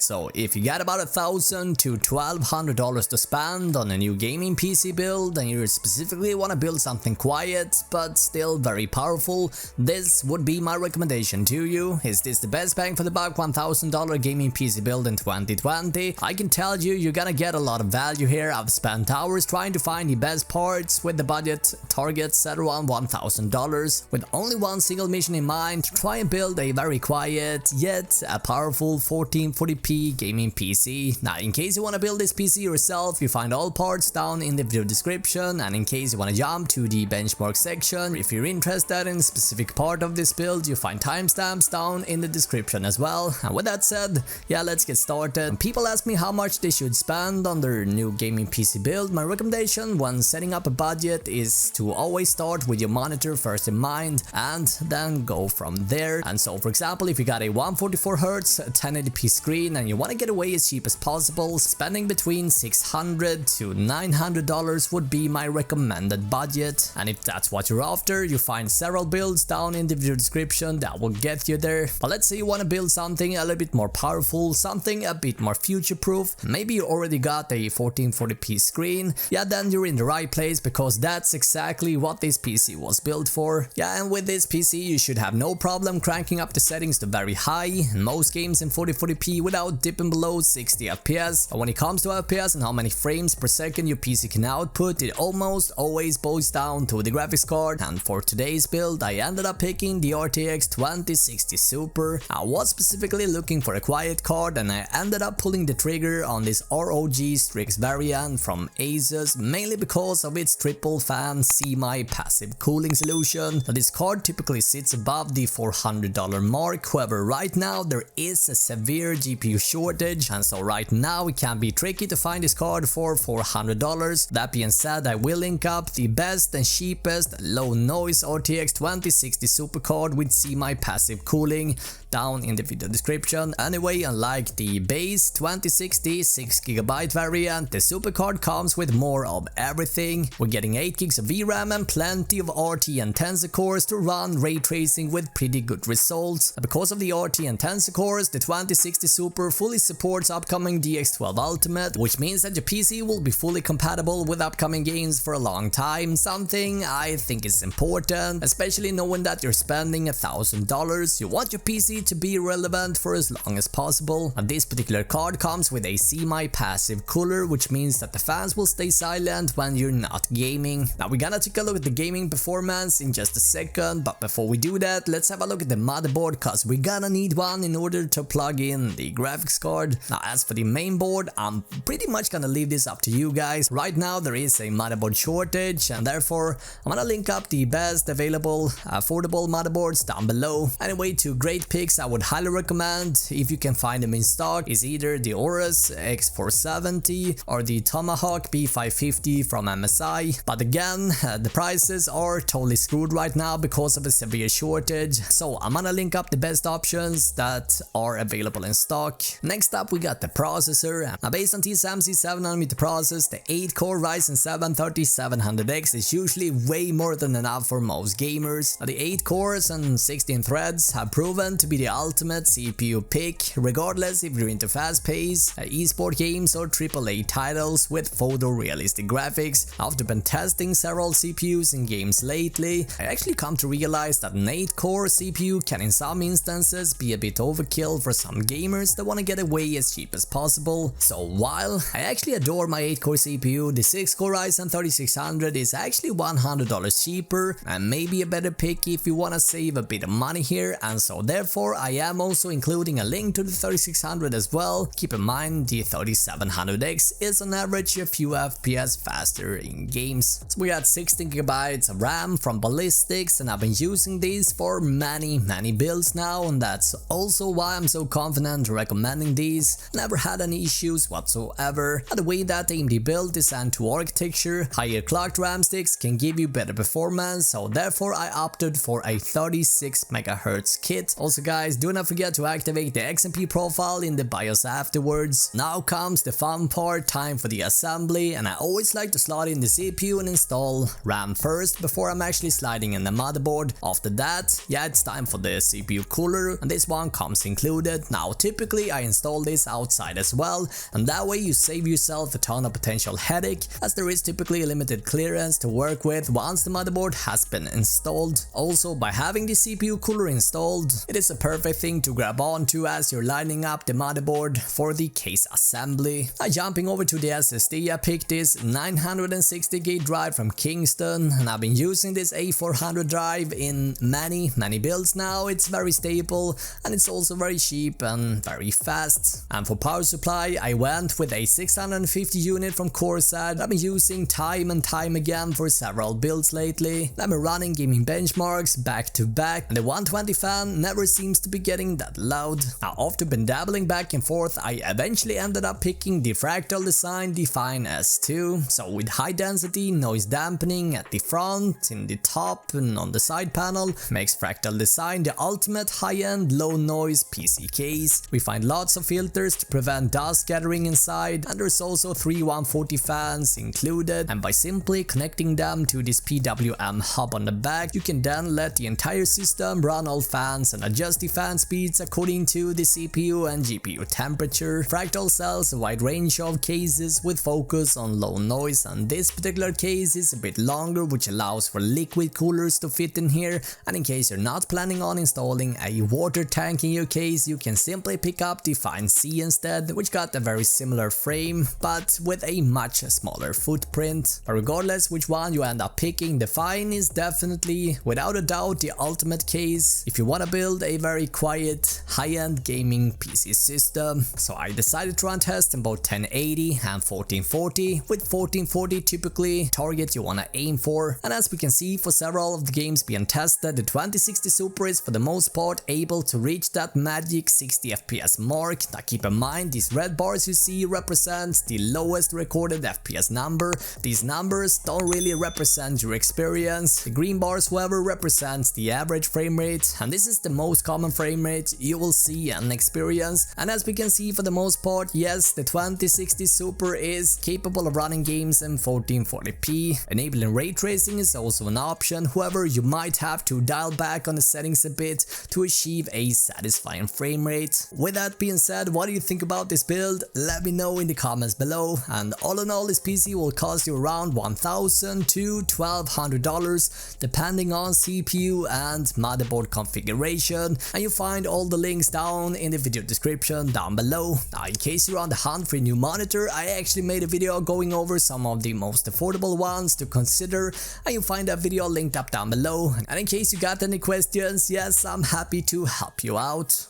So if you got about $1,000 to $1,200 to spend on a new gaming PC build and you specifically want to build something quiet but still very powerful, this would be my recommendation to you. Is this the best bang for the buck $1,000 gaming PC build in 2020? I can tell you, you're gonna get a lot of value here. I've spent hours trying to find the best parts with the budget target set around $1,000 with only one single mission in mind, to try and build a very quiet yet a powerful 1440p gaming PC. Now in case you want to build this PC yourself, you find all parts down in the video description, and in case you want to jump to the benchmark section, if you're interested in a specific part of this build, you find timestamps down in the description as well. And with that said, yeah, let's get started. People ask me how much they should spend on their new gaming PC build. My recommendation when setting up a budget is to always start with your monitor first in mind and then go from there. And so for example, if you got a 144Hz 1080p screen and you want to get away as cheap as possible, spending between $600 to $900 would be my recommended budget. And if that's what you're after, you find several builds down in the video description that will get you there. But let's say you want to build something a little bit more powerful, something a bit more future-proof. Maybe you already got a 1440p screen. Yeah, then you're in the right place, because that's exactly what this PC was built for. Yeah, and with this PC you should have no problem cranking up the settings to very high in most games in 4040p without dipping below 60 FPS. But when it comes to FPS and how many frames per second your PC can output, it almost always boils down to the graphics card. And for today's build, I ended up picking the RTX 2060 Super. I was specifically looking for a quiet card, and I ended up pulling the trigger on this ROG Strix variant from Asus, mainly because of its triple fan semi-passive cooling solution. Now, this card typically sits above the $400 mark. However, right now there is a severe GPU shortage, and so right now it can be tricky to find this card for $400. That being said, I will link up the best and cheapest low noise RTX 2060 Super card with semi-passive cooling down in the video description. Anyway, unlike the base 2060 6GB variant, the Super card comes with more of everything. We're getting 8 gigs of VRAM and plenty of RT and Tensor cores to run ray tracing with pretty good results. Because of the RT and Tensor cores, the 2060 Super fully supports upcoming DX12 Ultimate, which means that your PC will be fully compatible with upcoming games for a long time, something I think is important, especially knowing that you're spending $1,000. You want your PC to be relevant for as long as possible. And this particular card comes with a semi-passive cooler, which means that the fans will stay silent when you're not gaming. Now we're gonna take a look at the gaming performance in just a second, but before we do that, let's have a look at the motherboard, cause we're gonna need one in order to plug in the graphics card. Now as for the main board, I'm pretty much gonna leave this up to you guys. Right now there is a motherboard shortage, and therefore I'm gonna link up the best available affordable motherboards down below. Anyway, two great picks I would highly recommend if you can find them in stock is either the Aorus X470 or the Tomahawk B550 from MSI. But again, the prices are totally screwed right now because of a severe shortage, so I'm gonna link up the best options that are available in stock. Next up we got the processor. Now based on TSMC 7nm process, the 8-core Ryzen 7 3700X is usually way more than enough for most gamers. Now the 8 cores and 16 threads have proven to be the ultimate CPU pick, regardless if you're into fast-paced esport games or AAA titles with photorealistic graphics. After been testing several CPUs in games lately, I actually come to realize that an 8-core CPU can in some instances be a bit overkill for some gamers that want to get away as cheap as possible. So while I actually adore my 8-core CPU, the 6-core Ryzen 3600 is actually $100 cheaper and maybe a better pick if you want to save a bit of money here, and so therefore I am also including a link to the 3600 as well. Keep in mind the 3700X is on average a few FPS faster in games. So we got 16GB of RAM from Ballistics, and I've been using these for many builds now, and that's also why I'm so confident recommending these. Never had any issues whatsoever. And the way that AMD build is into architecture, higher clocked RAM sticks can give you better performance, so therefore I opted for a 36MHz kit. Also guys, do not forget to activate the XMP profile in the BIOS afterwards. Now comes the fun part, time for the assembly, and I always like to slot in the CPU and install RAM first before I'm actually sliding in the motherboard. After that, yeah, it's time for the CPU cooler, and this one comes included. Now typically I install this outside as well, and that way you save yourself a ton of potential headache, as there is typically a limited clearance to work with once the motherboard has been installed. Also, by having the CPU cooler installed, it is a perfect thing to grab onto as you're lining up the motherboard for the case assembly. Now jumping over to the SSD, I picked this 960GB drive from Kingston, and I've been using this A400 drive in many builds now. It's very stable and it's also very cheap and very fast. And for power supply, I went with a 650 unit from Corsair I've been using time and time again for several builds lately. I've been running gaming benchmarks back to back, and the 120 fan never seems to be getting that loud. Now, after been dabbling back and forth, I eventually ended up picking the Fractal Design Define S2. So with high density noise dampening at the front, in the top and on the side panel, makes Fractal Design the ultimate high-end low noise PC case. We find lots of filters to prevent dust gathering inside, and there's also 3 140 fans included, and by simply connecting them to this PWM hub on the back, you can then let the entire system run all fans and adjust the fan speeds according to the CPU and GPU temperature. Fractal sells a wide range of cases with focus on low noise, and this particular case is a bit longer, which allows for liquid coolers to fit in here. And in case you're not planning on installing a water tank in your case, you can simply pick up the Define C instead, which got a very similar frame but with a much smaller footprint. But regardless which one you end up picking, Define is definitely, without a doubt, the ultimate case if you want to build a very quiet, high-end gaming PC system. So I decided to run tests in both 1080 and 1440, with 1440 typically target you want to aim for. And as we can see, for several of the games being tested, the 2060 Super is for the most part able to reach that magic 60 FPS mark. Now keep in mind, these red bars you see represent the lowest recorded FPS number. These numbers don't really represent your experience. The green bars, however, represents the average frame rate, and this is the most common frame rate you will see and experience. And as we can see, for the most part, yes, the 2060 Super is capable of running games in 1440p. Enabling ray tracing is also an option, however you might have to dial back on the settings a bit to achieve a satisfying frame rate. With that being said, what do you think about this build? Let me know in the comments below. And all in all, this PC will cost you around $1,000 to $1,200 depending on CPU and motherboard configuration, and you'll find all the links down in the video description down below. Now in case you're on the hunt for a new monitor, I actually made a video going over some of the most affordable ones to consider, and you'll find that video linked up down below. And in case you got any questions, yes, I'm happy to help you out.